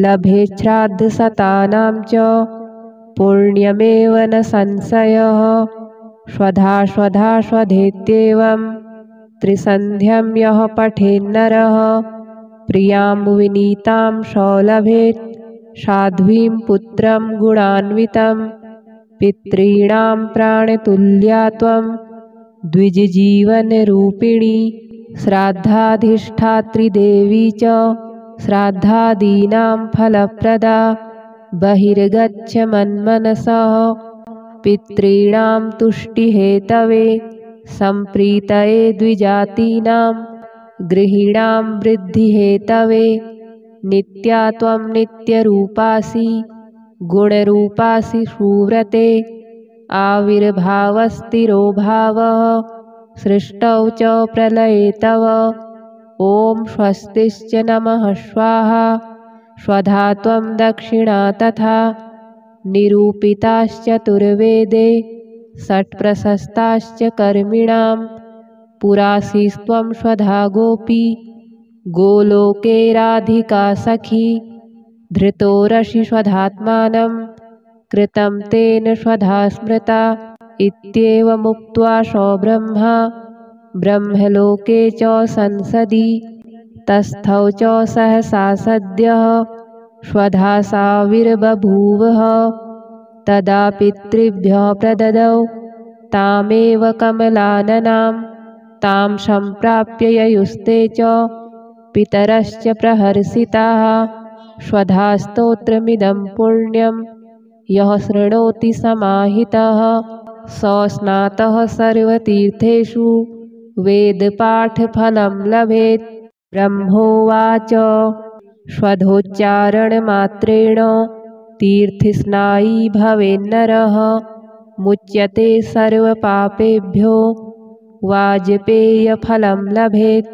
लभेत् श्राद्धशतानां च पुण्यमेव न संशयः। स्वधा स्वधा स्वधेत्येवं त्रिसन्ध्यं यः पठेन्नरः प्रियां विनीतां सौलभेत् साध्वीं पुत्रं गुणान्वितं। पितॄणां प्राणतुल्या त्वं द्विजजीवनरूपिणी श्राद्धाधिष्ठात्री देवी च श्राद्धादीनां फलप्रदा। बहिर्गच्छ मन्मनसः पितॄणां तुष्टिहेतवे सम्प्रीतये द्विजातीनां गृहीणां वृद्धिहेतवे। नित्या त्वं नित्यरूपासि गुणरूपासि सुव्रते आविर्भावस्थिरो भावः सृष्टौ च प्रलये तव। ॐ स्वस्तिश्च नमः स्वाहा स्वधा त्वं दक्षिणा तथा निरूपिताश्चतुर्वेदे षट्प्रशस्ताश्च कर्मिणां। पुरासीस्त्वं स्वधा गोपी गोलोके राधिका सखी। धृतोरसि स्वधात्मानं कृतं तेन स्वधा स्मृता। इत्येवमुक्त्वा सब्रह्मा ब्रह्मलोके च संसदि तस्थौ च सहसा सद्यः स्वधा साविर्बभूवः। तदा पितृभ्यः प्रददौ तामेव कमलाननां तां सम्प्राप्य ययुस्ते च पितरश्च प्रहर्षिताः। स्वधा स्तोत्रमिदं पुण्यं यः शृणोति समाहितः स स्नातः सर्वतीर्थेषु वेदपाठफलं लभेत्। ब्रह्मोवाच स्वधोच्चारणमात्रेण तीर्थस्नायी भवेन्नरः मुच्यते सर्वपापेभ्यो वाजपेयफलं लभेत्।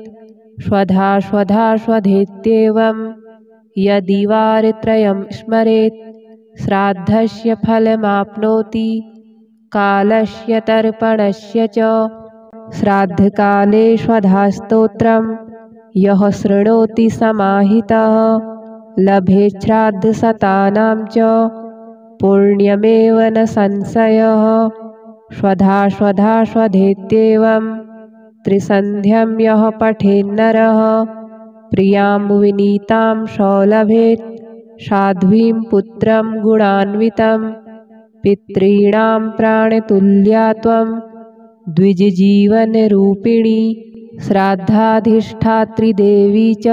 स्वधा स्वधा स्वधेत्येवं यदि वारत्रयं स्मरेत् श्राद्धस्य फलमाप्नोति कालस्य तर्पणस्य च। श्राद्धकाले स्वधास्तोत्रं यः शृणोति समाहितः लभेत् श्राद्धशतानां च पुण्यमेव न संशयः। स्वधा स्वधा स्वधेत्येवं त्रिसन्ध्यं यः पठेन्नरः प्रियां विनीतां सौलभेत्। साध्वीं पुत्रं गुणान्वितं पितॄणां प्राणतुल्या त्वं द्विजजीवनरूपिणी। श्राद्धाधिष्ठात्री देवी च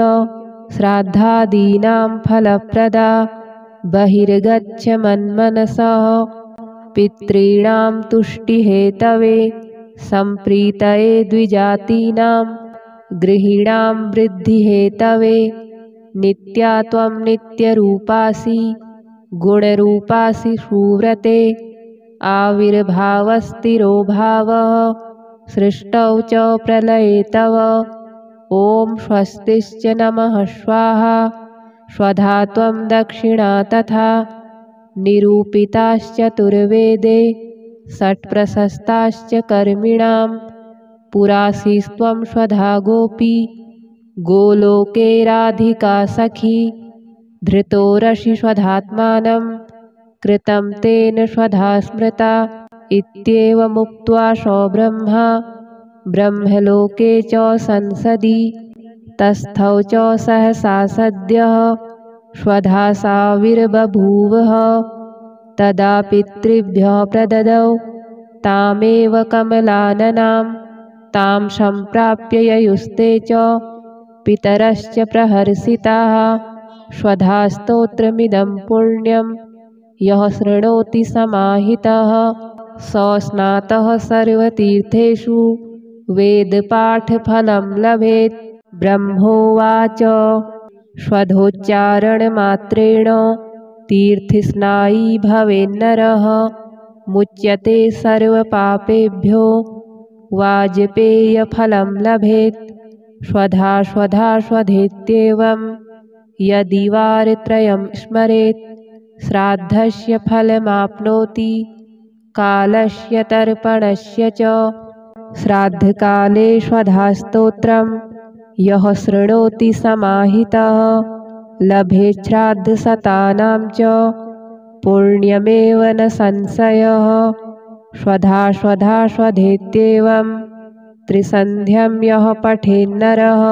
श्राद्धादीनां फलप्रदा। बहिर्गच्छ मन्मनसः पितॄणां तुष्टिहेतवे सम्प्रीतये द्विजातीनां गृहीणां वृद्धिहेतवे। नित्या त्वं नित्यरूपासि गुणरूपासि सुव्रते आविर्भावस्थिरो भावः सृष्टौ च प्रलये तव। ॐ स्वस्तिश्च नमः स्वाहा। स्वधा त्वं दक्षिणा तथा निरूपिताश्चतुर्वेदे षट्प्रशस्ताश्च कर्मिणां पुरासीस्त्वं स्वधा गोपी गोलोके राधिका सखी। धृतोरसि स्वधात्मानं कृतं तेन स्वधा स्मृता इत्येवमुक्त्वा सब्रह्मा ब्रह्मलोके च संसदि तस्थौ च सहसा सद्यः स्वधा साविर्बभूवः। तदा पितृभ्यः प्रददौ तामेव कमलाननां तां सम्प्राप्य ययुस्ते च पितरश्च प्रहर्षिताः। स्वधा स्तोत्रमिदं पुण्यं यः शृणोति समाहितः स स्नातः सर्वतीर्थेषु वेदपाठफलं लभेत्। ब्रह्मोवाच स्वधोच्चारणमात्रेण तीर्थस्नायी भवेन्नरः मुच्यते सर्वपापेभ्यो वाजपेयफलं लभेत्। स्वधा स्वधा स्वधेत्येवं यदि वारत्रयं स्मरेत् श्राद्धस्य फलमाप्नोति कालस्य तर्पणस्य च। श्राद्धकाले स्वधास्तोत्रं यः शृणोति समाहितः लभेत् श्राद्धशतानां च पुण्यमेव न संशयः। स्वधा स्वधा स्वधेत्येवं त्रिसन्ध्यं यः पठेन्नरः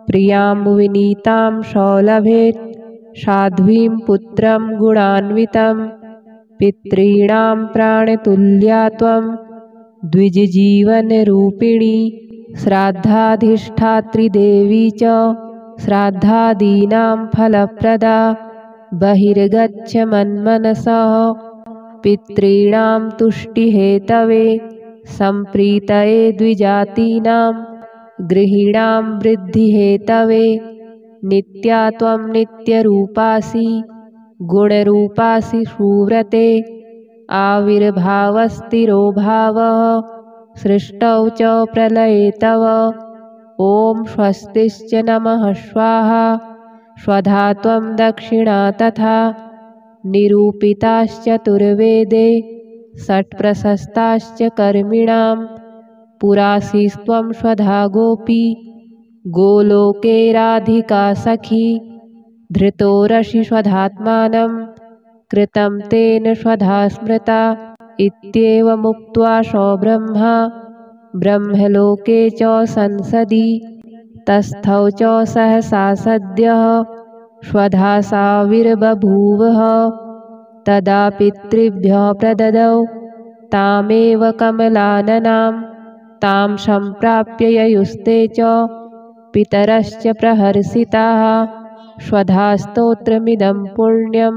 प्रियां विनीतां सौलभेत्। साध्वीं पुत्रं गुणान्वितं पितॄणां प्राणतुल्या त्वं द्विजजीवनरूपिणी। श्राद्धाधिष्ठात्री देवी च श्राद्धादीनां फलप्रदा। बहिर्गच्छ मन्मनसः पितॄणां तुष्टिहेतवे सम्प्रीतये द्विजातीनां गृहीणां वृद्धिहेतवे। नित्या त्वं नित्यरूपासि गुणरूपासि सुव्रते आविर्भावस्थिरो भावः सृष्टौ च प्रलये तव। ॐ स्वस्तिश्च नमः स्वाहा। स्वधा त्वं दक्षिणा तथा निरूपिताश्चतुर्वेदे षट्प्रशस्ताश्च कर्मिणां पुरासीस्त्वं स्वधा गोपी गोलोके राधिका सखी। धृतोरसि स्वधात्मानं कृतं तेन स्वधा स्मृता इत्येवमुक्त्वा सब्रह्मा ब्रह्मलोके च संसदि तस्थौ च सहसा सद्यः स्वधा साविर्बभूवः। तदा पितृभ्यः प्रददौ तामेव कमलाननां तां सम्प्राप्य ययुस्ते च पितरश्च प्रहर्षिताः। स्वधा स्तोत्रमिदं पुण्यं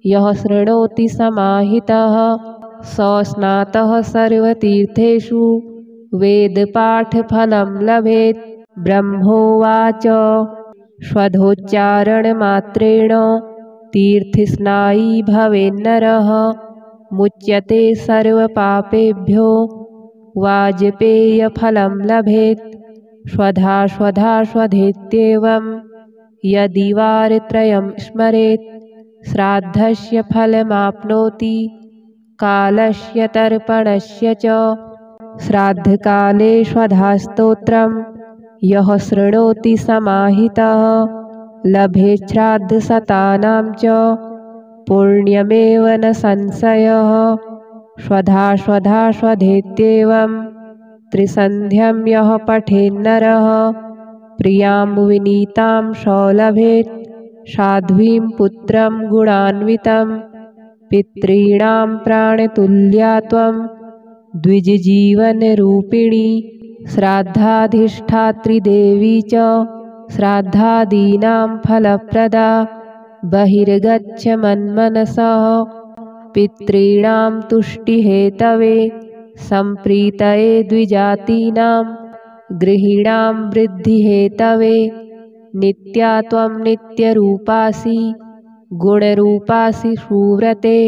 यः शृणोति समाहितः स स्नातः सर्वतीर्थेषु वेदपाठफलं लभेत्। ब्रह्मोवाच स्वधोच्चारणमात्रेण तीर्थस्नायी भवेन्नरः मुच्यते सर्वपापेभ्यो वाजपेयफलं लभेत्। स्वधा स्वधा स्वधेत्येवं यदि वारत्रयं स्मरेत् श्राद्धस्य फलमाप्नोति कालस्य तर्पणस्य च। श्राद्धकाले स्वधास्तोत्रं यः शृणोति समाहितः लभेत् श्राद्धशतानां च पुण्यमेव न संशयः। स्वधा स्वधा स्वधेत्येवं त्रिसन्ध्यं यः पठेन्नरः प्रियां विनीतां स लभेत्। साध्वीं पुत्रं गुणान्वितं पितॄणां प्राणतुल्या त्वं द्विजजीवनरूपिणी। श्राद्धाधिष्ठात्री देवी च श्राद्धादीनां फलप्रदा। बहिर्गच्छ मन्मनसः पितॄणां तुष्टिहेतवे सम्प्रीतये द्विजातीनां गृहीणां वृद्धिहेतवे। नित्या त्वं नित्यरूपासि गुणरूपासि सुव्रते।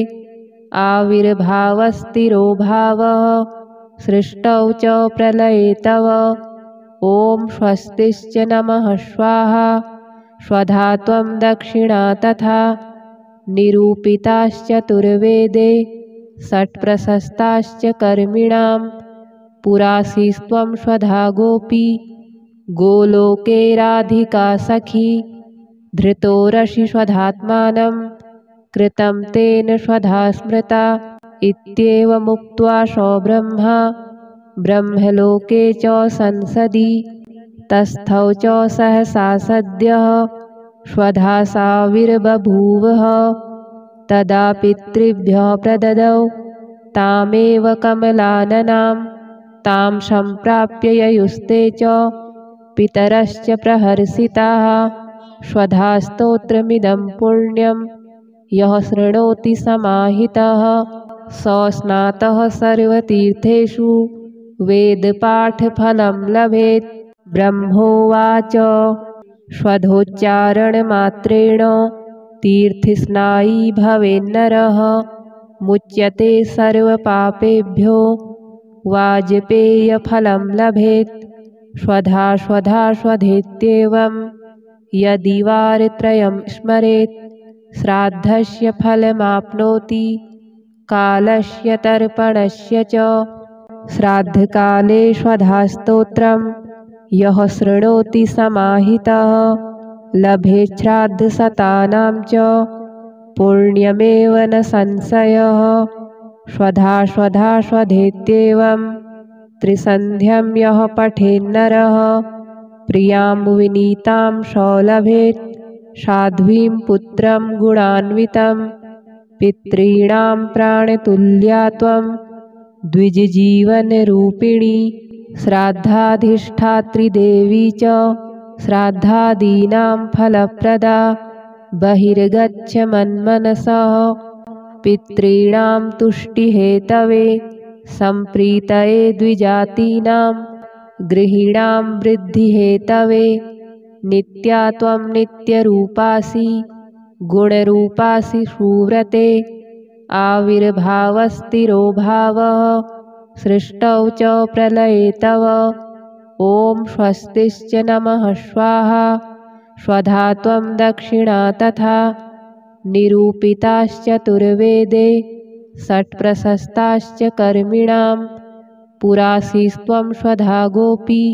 आविर्भावस्थिरो भावः सृष्टौ च प्रलये तव। ॐ स्वस्तिश्च नमः स्वाहा स्वधा त्वं दक्षिणा तथा। निरूपिताश्चतुर्वेदे षट्प्रशस्ताश्च कर्मिणां पुरासीस्त्वं स्वधा गोपी गोलोके राधिका सखी। धृतोरसि स्वधात्मानं कृतं तेन स्वधा स्मृता। इत्येवमुक्त्वा स ब्रह्मा ब्रह्मलोके च संसदि तस्थौ च सहसा सद्यः स्वधा साविर्बभूवः। तदा पितृभ्यः प्रददौ तामेव कमलाननां तां सम्प्राप्य ययुस्ते च पितरश्च प्रहर्षिताः। स्वधा स्तोत्रमिदं पुण्यं यः शृणोति समाहितः स स्नातः सर्वतीर्थेषु वेदपाठफलं लभेत्। ब्रह्मोवाच स्वधोच्चारणमात्रेण तीर्थस्नायी भवेन्नरः मुच्यते सर्वपापेभ्यो वाजपेयफलं लभेत्। स्वधा स्वधा स्वधेत्येवं यदि वारत्रयं स्मरेत् श्राद्धस्य फलमाप्नोति कालस्य तर्पणस्य च। श्राद्धकाले स्वधास्तोत्रं यः शृणोति समाहितः लभेत् श्राद्धशतानां च पुण्यमेव न संशयः। स्वधा स्वधा स्वधेत्येवं त्रिसन्ध्यं यः पठेन्नरः प्रियां विनीतां स लभेत्। साध्वीं पुत्रं गुणान्वितं पितॄणां प्राणतुल्या त्वं द्विजजीवनरूपिणी। श्राद्धाधिष्ठात्री देवी च श्राद्धादीनां फलप्रदा। बहिर्गच्छ मन्मनसः पितॄणां तुष्टिहेतवे सम्प्रीतये द्विजातीनां गृहीणां वृद्धिहेतवे। नित्या त्वं नित्यरूपासि गुणरूपासि सुव्रते। आविर्भावस्थिरो भावः सृष्टौ च प्रलये तव। ॐ स्वस्तिश्च नमः स्वाहा स्वधा त्वं दक्षिणा तथा। निरूपिताश्चतुर्वेदे षट्प्रशस्ताश्च कर्मिणां पुरासीस्त्वं स्वधा गोपी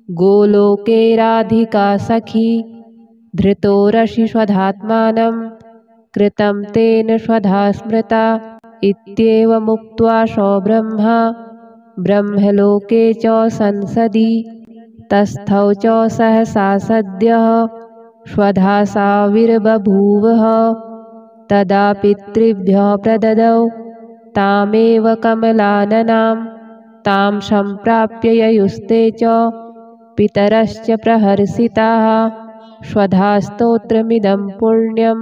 गोलोके राधिका सखी। धृतोरसि स्वधात्मानं कृतं तेन स्वधा स्मृता। इत्येवमुक्त्वा स ब्रह्मा ब्रह्मलोके च संसदि तस्थौ च सहसा सद्यः स्वधा साविर्बभूवः। तदा पितृभ्यः प्रददौ तामेव कमलाननां तां सम्प्राप्य ययुस्ते च पितरश्च प्रहर्षिताः। स्वधा स्तोत्रमिदं पुण्यं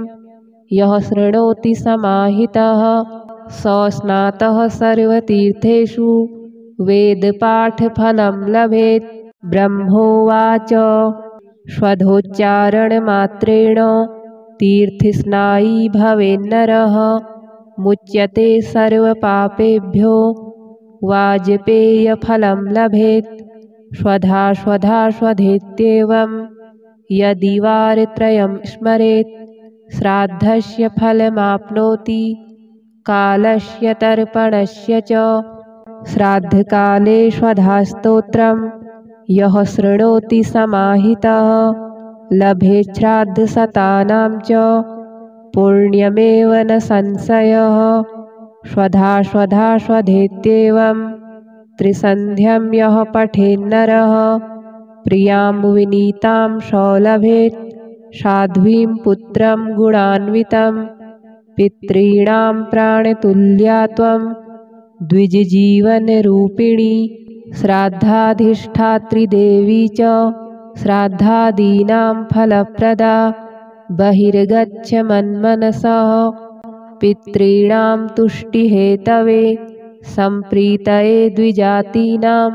यः शृणोति समाहितः स स्नातः सर्वतीर्थेषु वेदपाठफलं लभेत्। ब्रह्मोवाच स्वधोच्चारणमात्रेण तीर्थस्नायी भवेन्नरः मुच्यते सर्वपापेभ्यो वाजपेयफलं लभेत्। स्वधा स्वधा स्वधेत्येवं यदि वारत्रयं स्मरेत् श्राद्धस्य फलमाप्नोति कालस्य तर्पणस्य च। श्राद्धकाले स्वधास्तोत्रं यः शृणोति समाहितः लभेत् श्राद्धशतानां च पुण्यमेव न संशयः। स्वधा स्वधा स्वधेत्येवं त्रिसन्ध्यं यः पठेन्नरः प्रियां विनीतां स लभेत् साध्वीं पुत्रं गुणान्वितं। पितॄणां प्राणतुल्या त्वं द्विजजीवनरूपिणी श्राद्धाधिष्ठात्री देवी च श्राद्धादीनां फलप्रदा। बहिर्गच्छ मन्मनसः पितॄणां तुष्टिहेतवे सम्प्रीतये द्विजातीनां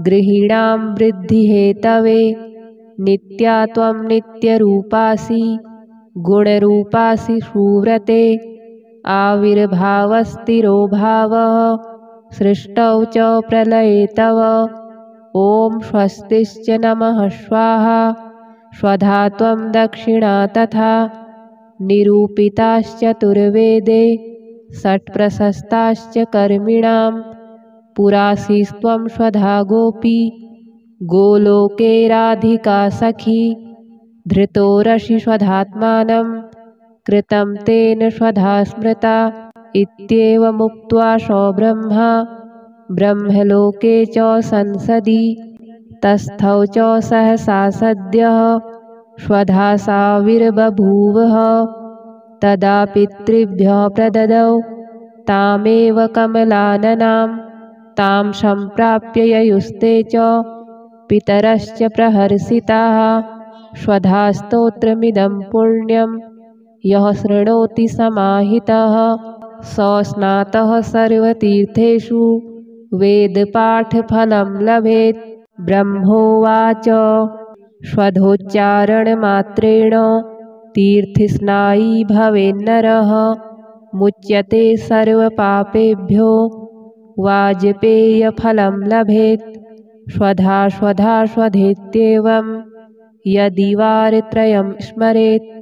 गृहीणां वृद्धिहेतवे। नित्या त्वं नित्यरूपासि गुणरूपासि सुव्रते आविर्भावस्थिरो भावः सृष्टौ च प्रलये तव। ॐ स्वस्तिश्च नमः स्वाहा स्वधा त्वं दक्षिणा तथा निरूपिताश्चतुर्वेदे षट्प्रशस्ताश्च कर्मिणां। पुरासीस्त्वं स्वधा गोपी गोलोके राधिका सखी धृतोरसि स्वधात्मानं कृतं तेन स्वधा स्मृता। इत्येवमुक्त्वा स ब्रह्मा ब्रह्मलोके च संसदि तस्थौ च सहसा सद्यः स्वधा साविर्बभूवः। तदा पितृभ्यः प्रददौ तामेव कमलाननां तां सम्प्राप्य ययुस्ते च पितरश्च प्रहर्षिताः। स्वधा स्तोत्रमिदं पुण्यं यः शृणोति समाहितः स स्नातः सर्वतीर्थेषु वेदपाठफलं लभेत्। ब्रह्मोवाच स्वधोच्चारणमात्रेण तीर्थस्नायी भवेन्नरः मुच्यते सर्वपापेभ्यो वाजपेयफलं लभेत्। स्वधा स्वधा स्वधेत्येवं यदि वारत्रयं स्मरेत्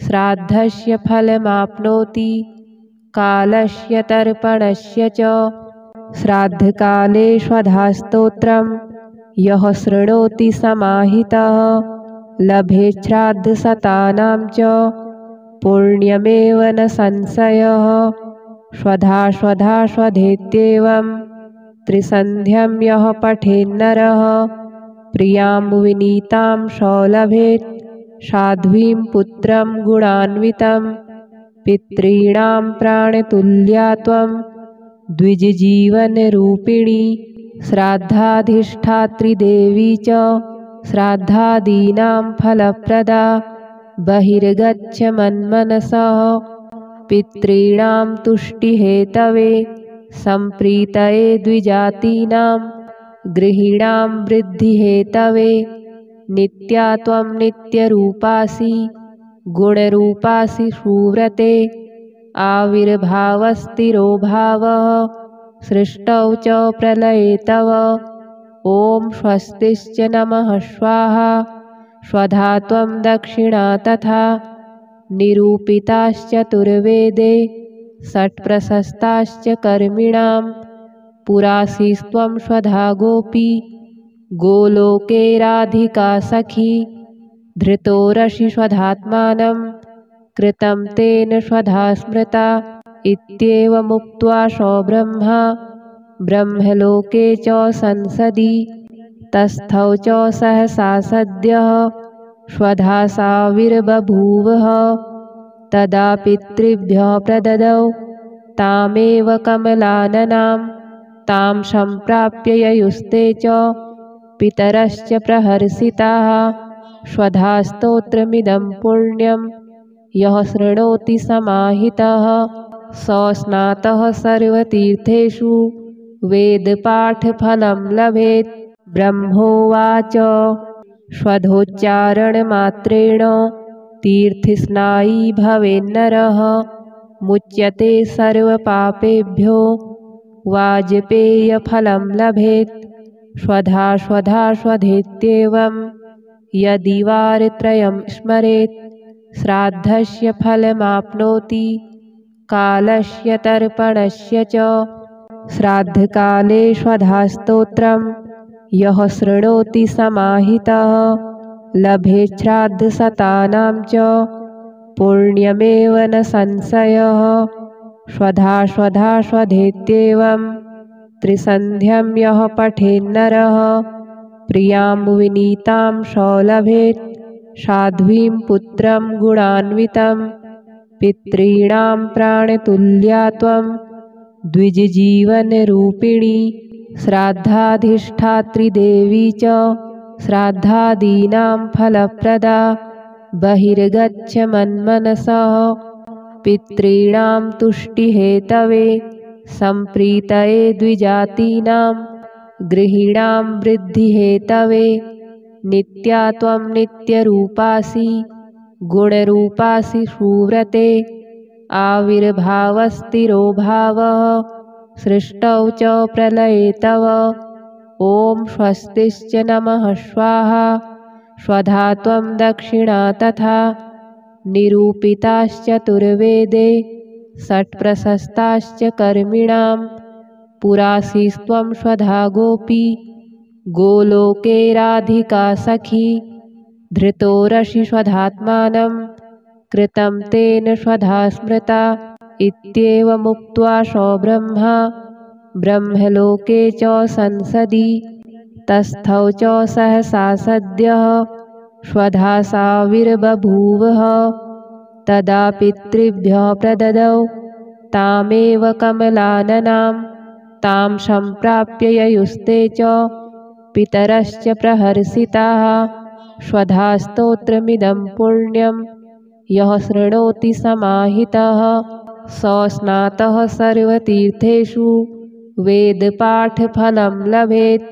श्राद्धस्य फलमाप्नोति कालस्य तर्पणस्य च। श्राद्धकाले स्वधास्तोत्रं यः शृणोति समाहितः लभेत् श्राद्धशतानां च पुण्यमेव न संशयः। स्वधा स्वधा स्वधेत्येवं त्रिसन्ध्यं यः पठेन्नरः प्रियां विनीतां स लभेत् साध्वीं पुत्रं गुणान्वितं। पितॄणां प्राणतुल्या त्वं द्विजजीवनरूपिणी श्राद्धाधिष्ठात्री देवी च श्राद्धादीनां फलप्रदा। बहिर्गच्छ मन्मनसः पितॄणां तुष्टिहेतवे सम्प्रीतये द्विजातीनां गृहीणां वृद्धिहेतवे। नित्या त्वं नित्यरूपासि गुणरूपासि सुव्रते आविर्भावस्थिरो भावः सृष्टौ च प्रलये तव। ॐ स्वस्तिश्च नमः स्वाहा स्वधा त्वं दक्षिणा तथा निरूपिताश्चतुर्वेदे षट्प्रशस्ताश्च कर्मिणां। पुरासीस्त्वं स्वधा गोपी गोलोके राधिका सखी धृतोरसि स्वधात्मानं कृतं तेन स्वधा स्मृता। इत्येवमुक्त्वा स ब्रह्मा ब्रह्मलोके च संसदि तस्थौ च सहसा सद्यः स्वधा साविर्बभूवः। तदा पितृभ्यः प्रददौ तामेव कमलाननां तां सम्प्राप्य ययुस्ते च पितरश्च प्रहर्षिताः। स्वधा स्तोत्रमिदं पुण्यं यः शृणोति समाहितः स स्नातः सर्वतीर्थेषु वेदपाठफलं लभेत्। ब्रह्मोवाच स्वधोच्चारणमात्रेण तीर्थस्नायी भवेन्नरः मुच्यते सर्वपापेभ्यो वाजपेयफलं लभेत्। स्वधा स्वधा स्वधेत्येवं यदि वारत्रयं स्मरेत् श्राद्धस्य फलमाप्नोति कालस्य तर्पणस्य च। श्राद्धकाले स्वधास्तोत्रं यः शृणोति समाहितः लभेत् श्राद्धशतानां च पुण्यमेव न संशयः। स्वधा स्वधा स्वधेत्येवं त्रिसन्ध्यं यः पठेन्नरः प्रियां विनीतां सौलभेत् साध्वीं पुत्रं गुणान्वितं। पितॄणां प्राणतुल्या त्वं द्विजजीवनरूपिणी श्राद्धाधिष्ठात्री देवी च श्राद्धादीनां फलप्रदा। बहिर्गच्छ मन्मनसः पितॄणां तुष्टिहेतवे सम्प्रीतये द्विजातीनां गृहीणां वृद्धिहेतवे। नित्या त्वं नित्यरूपासि गुणरूपासि सुव्रते आविर्भावस्थिरो भावः सृष्टौ च प्रलये तव। ॐ स्वस्तिश्च नमः स्वाहा स्वधा त्वं दक्षिणा तथा निरूपिताश्चतुर्वेदे षट्प्रशस्ताश्च कर्मिणां। पुरासीस्त्वं स्वधा गोपी गोलोके राधिका सखी। धृतोरसि स्वधात्मानं कृतं तेन स्वधा स्मृता। इत्येवमुक्त्वा सब्रह्मा ब्रह्मलोके च संसदि तस्थौ च सहसा सद्यः स्वधा साविर्बभूवः। तदा पितृभ्यः प्रददौ तामेव कमलाननां तां सम्प्राप्य ययुस्ते च पितरश्च प्रहर्षिताः। स्वधा स्तोत्रमिदं पुण्यं यः शृणोति समाहितः स स्नातः सर्वतीर्थेषु वेदपाठफलं लभेत्।